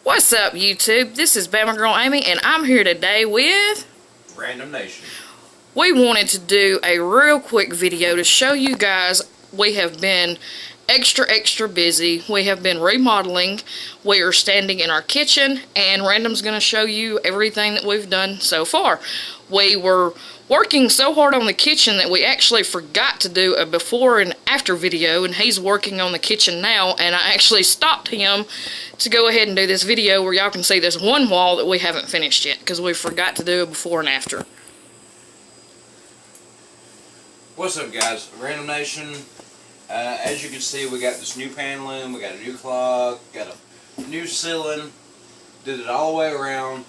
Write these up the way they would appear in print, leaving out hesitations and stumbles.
What's up, YouTube? This is Bama Girl Amy, and I'm here today with Random Nation. We wanted to do a real quick video to show you guys we have been extra busy. We have been remodeling. We are standing in our kitchen, and Random's going to show you everything that we've done so far. We were working so hard on the kitchen that we actually forgot to do a before and after video, and he's working on the kitchen now, and I actually stopped him to go ahead and do this video where y'all can see this one wall that we haven't finished yet because we forgot to do a before and after. What's up, guys? Random Nation. As you can see, we got this new paneling, we got a new clock, got a new ceiling, did it all the way around.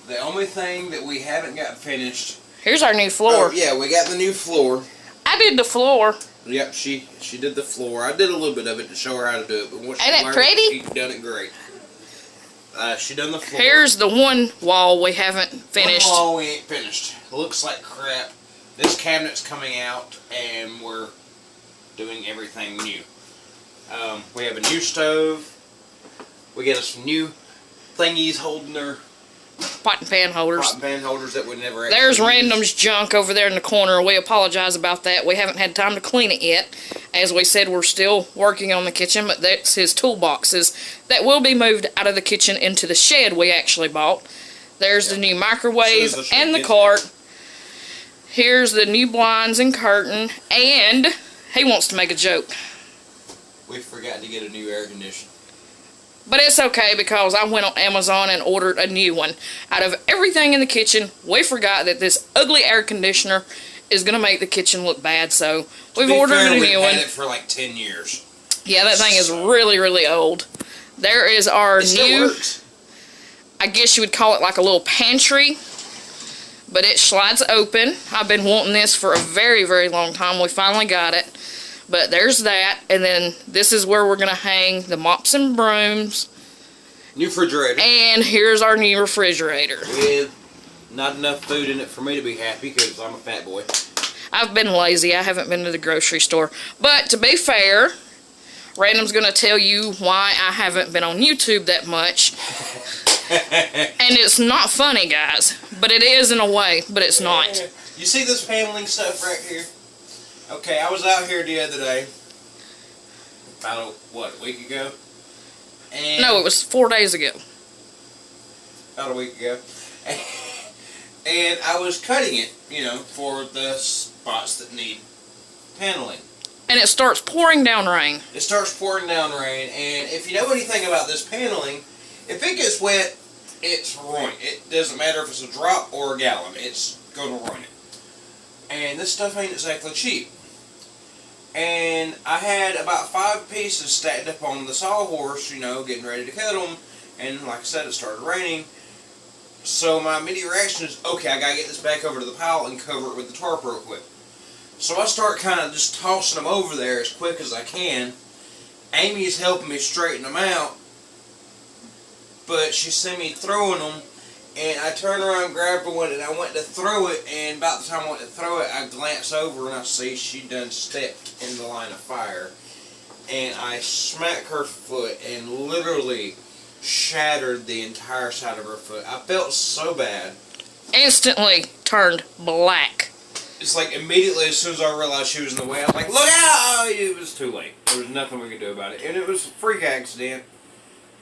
The only thing that we haven't got finished... Here's our new floor. Oh, yeah, we got the new floor. I did the floor. Yep, she did the floor. I did a little bit of it to show her how to do it, but once she Ain't learned it pretty? she done it great. She done the floor. Here's the one wall we haven't finished. One wall we ain't finished. It looks like crap. This cabinet's coming out, and we're doing everything new. We have a new stove. We got some new thingies holding their Pot and pan holders. pot and pan holders that we never actually There's used. Random's junk over there in the corner. We apologize about that. We haven't had time to clean it yet. As we said, we're still working on the kitchen, but that's his toolboxes that will be moved out of the kitchen into the shed we actually bought. There's the new microwave and the cart. Here's the new blinds and curtain, and he wants to make a joke. We forgot to get a new air conditioner. But it's okay because I went on Amazon and ordered a new one. Out of everything in the kitchen, we forgot that this ugly air conditioner is going to make the kitchen look bad, so we've ordered a new one. We've had it for like 10 years. Yeah, that thing is really old. There is our new, works. I guess you would call it like a little pantry, but it slides open. I've been wanting this for a very long time. We finally got it. But there's that, and then this is where we're going to hang the mops and brooms. New refrigerator. And here's our new refrigerator. With not enough food in it for me to be happy because I'm a fat boy. I've been lazy. I haven't been to the grocery store. But to be fair, Random's going to tell you why I haven't been on YouTube that much. And it's not funny, guys. But it is in a way, but it's not. You see this paneling stuff right here? Okay, I was out here the other day, about, a week ago? And No, it was 4 days ago. About a week ago. And I was cutting it, for the spots that need paneling. And it starts pouring down rain. It starts pouring down rain, and if you know anything about this paneling, if it gets wet, it's ruined. It doesn't matter if it's a drop or a gallon, it's going to ruin it. And this stuff ain't exactly cheap. And I had about 5 pieces stacked up on the sawhorse, getting ready to cut them. And like I said, it started raining. So my immediate reaction is, okay, I gotta get this back over to the pile and cover it with the tarp real quick. So I start kind of just tossing them over there as quick as I can. Amy is helping me straighten them out, but she seen me throwing them. And I turned around, grabbed one, and I went to throw it, and about the time I went to throw it, I glanced over and I see she done stepped in the line of fire. And I smacked her foot and literally shattered the entire side of her foot. I felt so bad. Instantly turned black. It's like immediately as soon as I realized she was in the way, I was like, look out! It was too late. There was nothing we could do about it. And it was a freak accident.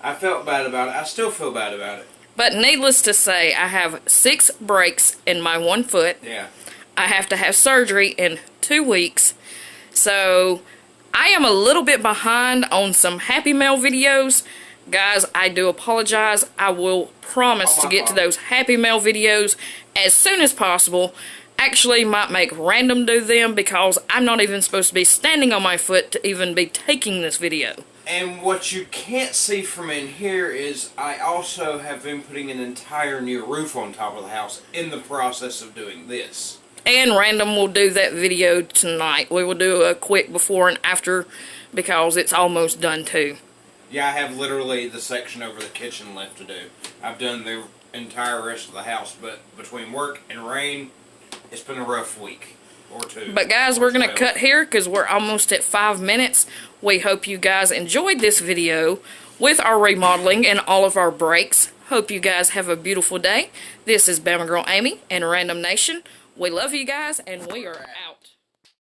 I felt bad about it. I still feel bad about it. But needless to say, I have 6 breaks in my one foot. Yeah. I have to have surgery in 2 weeks. So I am a little bit behind on some Happy Mail videos. Guys, I do apologize. I will promise to get to those Happy Mail videos as soon as possible. Actually, might make Random do them because I'm not even supposed to be standing on my foot to even be taking this video. And what you can't see from in here is I also have been putting an entire new roof on top of the house in the process of doing this. And Random will do that video tonight. We will do a quick before and after because it's almost done too. Yeah, I have literally the section over the kitchen left to do. I've done the entire rest of the house, but between work and rain, it's been a rough week. Or 2. But guys, we're going to cut here because we're almost at 5 minutes. We hope you guys enjoyed this video. with our remodeling and all of our breaks. Hope you guys have a beautiful day. This is Bama Girl Amy and Random Nation. We love you guys, and we are out.